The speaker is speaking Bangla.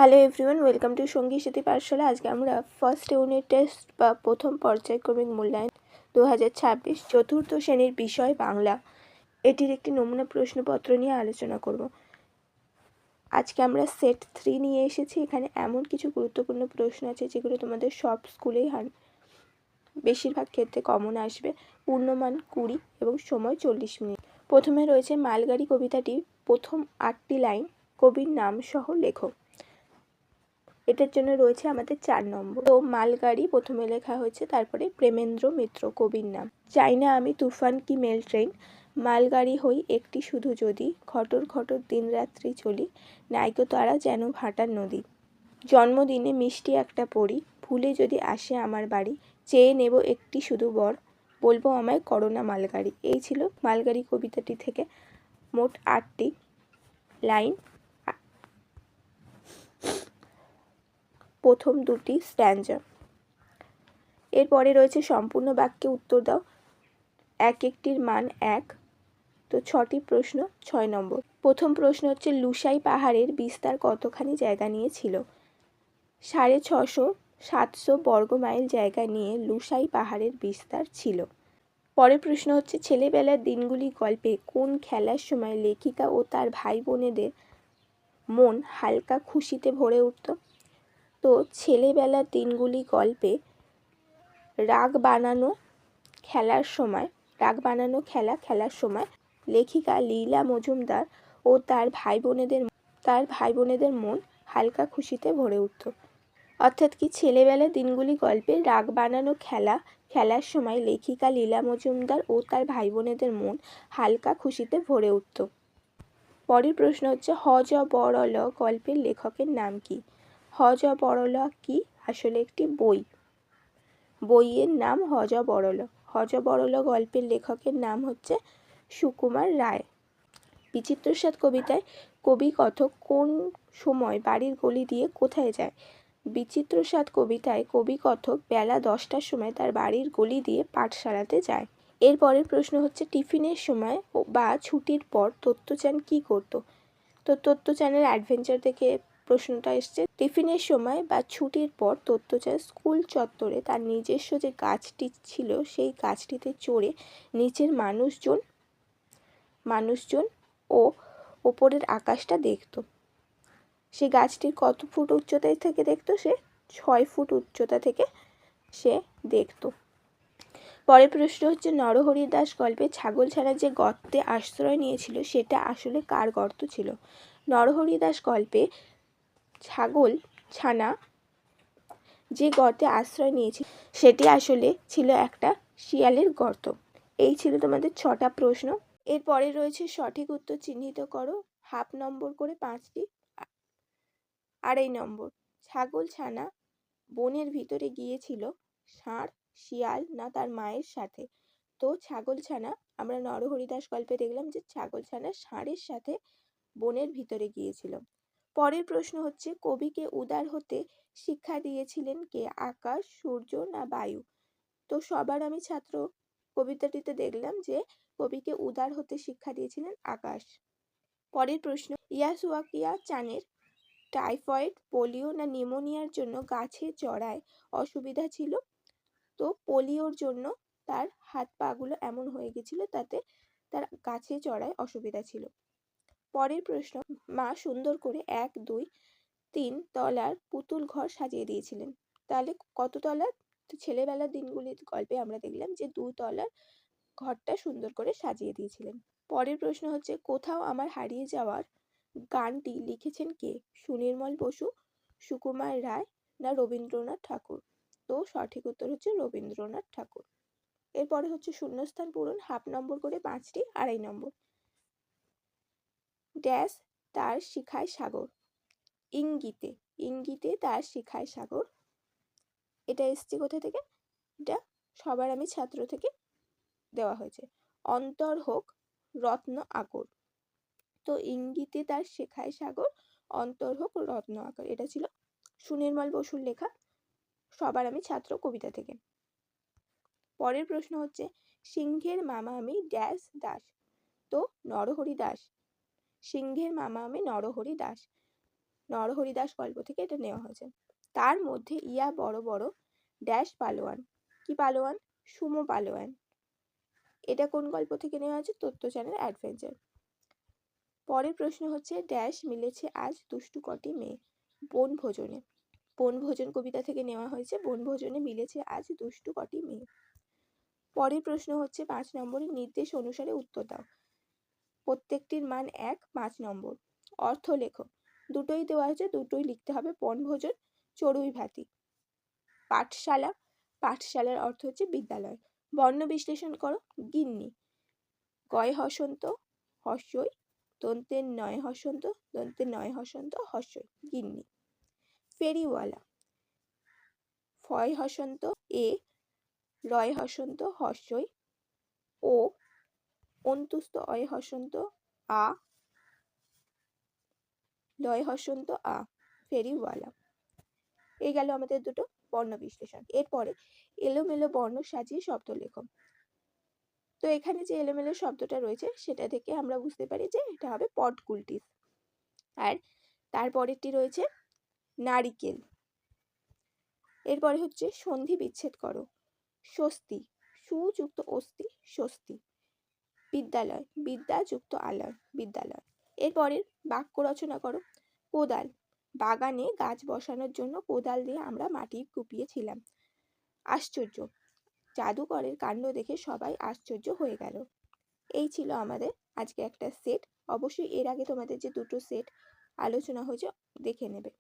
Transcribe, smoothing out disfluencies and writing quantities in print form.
হ্যালো এভরিওয়ান, ওয়েলকাম টু সঙ্গী সাথী পাঠশালা। আজকে আমরা ফার্স্ট ইউনিট টেস্ট বা প্রথম পর্যায়ক্রমিক মূল্যায়ন 2026 চতুর্থ শ্রেণীর বিষয় বাংলা এটির একটি নমুনা প্রশ্নপত্র নিয়ে আলোচনা করব। আজকে আমরা সেট 3 নিয়ে এসেছি। এখানে এমন কিছু গুরুত্বপূর্ণ প্রশ্ন আছে যেগুলো তোমাদের সব স্কুলেই বেশিরভাগ ক্ষেত্রে কমন আসবে। পূর্ণমান 20 এবং সময় 40 মিনিট। প্রথমে রয়েছে মালগাড়ি কবিতাটি প্রথম 8টি লাইন কবির নাম সহ লেখো। এটার জন্য রয়েছে আমাদের 4 নম্বর। তো মালগাড়ি প্রথমে লেখা হয়েছে, তারপরে প্রেমেন্দ্র মিত্র কবির নাম। চাই না আমি তুফান কি মেল ট্রেন, মালগাড়ি হই একটি শুধু যদি, ঘটর ঘটর দিন রাত্রি চলি, নাইকো তারা যেন ভাটার নদী। জন্মদিনে মিষ্টি একটা পড়ি, ভুলে যদি আসে আমার বাড়ি, চেয়ে নেব একটি শুধু বর, বলবো আমায় করোনা মালগাড়ি। এই ছিল মালগাড়ি কবিতাটি থেকে মোট 8টি লাইন, প্রথম 2টি স্ট্যাঞ্জা। এরপরে রয়েছে সম্পূর্ণ বাক্যে উত্তর দাও, এক একটির মান 1। তো 6টি প্রশ্ন, 6 নম্বর। প্রথম প্রশ্ন হচ্ছে, লুসাই পাহাড়ের বিস্তার কতখানি জায়গা নিয়েছিল? 650-700 বর্গমাইল জায়গা নিয়ে লুসাই পাহাড়ের বিস্তার ছিল। পরের প্রশ্ন হচ্ছে, ছেলেবেলার দিনগুলি গল্পে কোন খেলার সময় লেখিকা ও তার ভাই বোনেদের মন হালকা খুশিতে ভরে উঠত? তো ছেলেবেলার দিনগুলি গল্পে রাগ বানানো খেলার সময় লেখিকা লীলা মজুমদার ও তার ভাই বোনেদের মন হালকা খুশিতে ভরে উঠত। অর্থাৎ কি, ছেলেবেলার দিনগুলি গল্পে রাগ বানানো খেলার সময় লেখিকা লীলা মজুমদার ও তার ভাই বোনেদের মন হালকা খুশিতে ভরে উঠত। পরের প্রশ্ন হচ্ছে, হ জ বড় ল গল্পের লেখকের নাম কি? হ জ বড় ল কি? আসলে একটি বইয়ের নাম হ জ বড় ল। হ জ বড় ল গল্পের লেখকের নাম হচ্ছে সুকুমার রায়। বিচিত্রসাৎ কবিতায় কবি কথক কোন সময় বাড়ির গলি দিয়ে কোথায় যায়? বিচিত্রসাৎ কবিতায় কবি কথক বেলা 10টার সময় তার বাড়ির গলি দিয়ে পাঠশালাতে যায়। এরপরের প্রশ্ন হচ্ছে, টিফিনের সময় বা ছুটির পর তত্ত্বচান কি করত? তো তত্ত্বচানের অ্যাডভেঞ্চার থেকে প্রশ্নটা এসছে। টিফিনের সময় বা ছুটির পর তত্ত্বচান স্কুল চত্বরে তার নিজস্ব যে গাছটি ছিল সেই গাছটিতে চড়ে নিচের মানুষজন ও ওপরের আকাশটা দেখত। সে গাছটির কত ফুট উচ্চতায় থেকে দেখতো? সে 6 ফুট উচ্চতা থেকে সে দেখত। পরের প্রশ্ন হচ্ছে, নরহরি দাস গল্পে ছাগলছানা যে গর্তে আশ্রয় নিয়েছিল সেটা আসলে কার গর্ত ছিল? নরহরি দাস গল্পে ছাগলছানা যে গর্তে আশ্রয় নিয়েছিল সেটি আসলে ছিল একটা শিয়ালের গর্ত। এই ছিল তোমাদের 6টা প্রশ্ন। এরপরে রয়েছে সঠিক উত্তর চিহ্নিত করো, হাফ নম্বর করে 5টি। 2.5 নম্বর, ছাগলছানা বনের ভিতরে গিয়েছিল ষাঁড়, শিয়াল না তার মায়ের সাথে? তো ছাগলছানা, আমরা নরহরি দাস গল্পে দেখলাম যে ছাগলছানা ষাঁড়ের সাথে বনের ভিতরে গিয়েছিল। পরের প্রশ্ন হচ্ছে, কবিকে উদার হতে শিক্ষা দিয়েছিলেন কে? আকাশ, সূর্য না বায়ু? তো সবার আমি ছাত্র কবিতাটিতে দেখলাম যে কবিকে উদার হতে শিক্ষা দিয়েছিলেন আকাশ। পরের প্রশ্ন, ইয়াসুয়াকিয়া চানের টাইফয়েড, পোলিও না নিউমোনিয়ার জন্য গাছে চড়ায় অসুবিধা ছিল? তো পোলিওর জন্য তার হাত পা গুলো এমন হয়ে গেছিল, তাতে তার গাছে চড়ায় অসুবিধা ছিল। পরের প্রশ্ন, মা সুন্দর করে 1, 2, 3 তলার পুতুল ঘর সাজিয়ে দিয়েছিলেন। তাহলে কত তলার? তো ছেলেবেলার দিনগুলির গল্পে আমরা দেখলাম যে 2 তলার ঘরটা সুন্দর করে সাজিয়ে দিয়েছিলেন। পরের প্রশ্ন হচ্ছে, কোথাও আমার হারিয়ে যাওয়ার গানটি লিখেছেন কে? সুনির্মল বসু, সুকুমার রায় না রবীন্দ্রনাথ ঠাকুর? তো সঠিক উত্তর হচ্ছে রবীন্দ্রনাথ ঠাকুর। এরপরে হচ্ছে শূন্যস্থান পূরণ, হাফ নম্বর করে 5টি। 2.5 নম্বর, ড্যাশ তার শিখায় সাগর? ইঙ্গিতে তার শিখায় সাগর। এটা এসছে কোথা থেকে? এটা সবার আমি ছাত্র থেকে দেওয়া হয়েছে। অন্তর হোক রত্ন আকর। তো ইঙ্গিতে তার শেখায় সাগর, অন্তর হোক রত্ন আকর, এটা ছিল সুনির্মল বসুর লেখা সবার আমি ছাত্র কবিতা থেকে। পরের প্রশ্ন হচ্ছে, সিংহের মামা আমি ড্যাশ দাস? তো নরহরি দাস। সিংহের মামা আমি নরহরি দাস। নরহরিদাস গল্প থেকে এটা নেওয়া হয়েছে। তার মধ্যে ইয়া বড় বড় ড্যাশ পালোয়ান। কি পালোয়ান? সুমো পালোয়ান। এটা কোন গল্প থেকে নেওয়া হয়েছে? তত্ত্বচানের অ্যাডভেঞ্চার। পরের প্রশ্ন হচ্ছে ড্যাশ মিলেছে আজ দুষ্টু কটি মেয়ে। বনভোজনে। বনভোজন কবিতা থেকে নেওয়া হয়েছে। বনভোজনে মিলেছে আজ দুষ্টু কটি মেয়ে। পরের প্রশ্ন হচ্ছে 5 নম্বরের নির্দেশ অনুসারে উত্তর দাও। প্রত্যেকটির মান 1, 5 নম্বর। অর্থ লেখো। দুটোই দেওয়া হয়েছে, দুটোই লিখতে হবে। বনভোজন, চড়ুই ভাতি। পাঠশালা, পাঠশালার অর্থ হচ্ছে বিদ্যালয়। বর্ণ বিশ্লেষণ করো। গিন্নি, গয় হসন্ত হস্যই, দন্তের নয় হসন্ত, দন্তের নয় হসন্ত হস্যই, গিন্নি। ফেরিওয়ালা, ফয় হসন্ত এ, রয় হসন্ত হস্যই ও, অন্তুস্থ অয় হসন্ত আ, লয় হসন্ত আ, ফেরিওয়ালা। এই গেল আমাদের দুটো বর্ণ বিশ্লেষণ। এরপরে এলোমেলো বর্ণ সাজিয়ে শব্দ লেখো। তো এখানে যে এলোমেলো শব্দটা রয়েছে সেটা থেকে আমরা বুঝতে পারি যে এটা হবে পটকুলটিস। আর তারপরেরটি রয়েছে নারিকেল। এরপরে হচ্ছে সন্ধি বিচ্ছেদ করো। স্বস্তি, সুযুক্ত অস্তি, স্বস্তি। বিদ্যালয়, বিদ্যা যুক্ত আলয়, বিদ্যালয়। এরপরে বাক্য রচনা করো। কোদাল, বাগানে গাছ বসানোর জন্য কোদাল দিয়ে আমরা মাটি কুপিয়েছিলাম। আশ্চর্য, জাদুকরের কাণ্ড দেখে সবাই আশ্চর্য হয়ে গেল। এই ছিল আমাদের আজকে একটা সেট। অবশ্যই এর আগে তোমাদের যে দুটো সেট আলোচনা হয়েছে দেখে নেবে।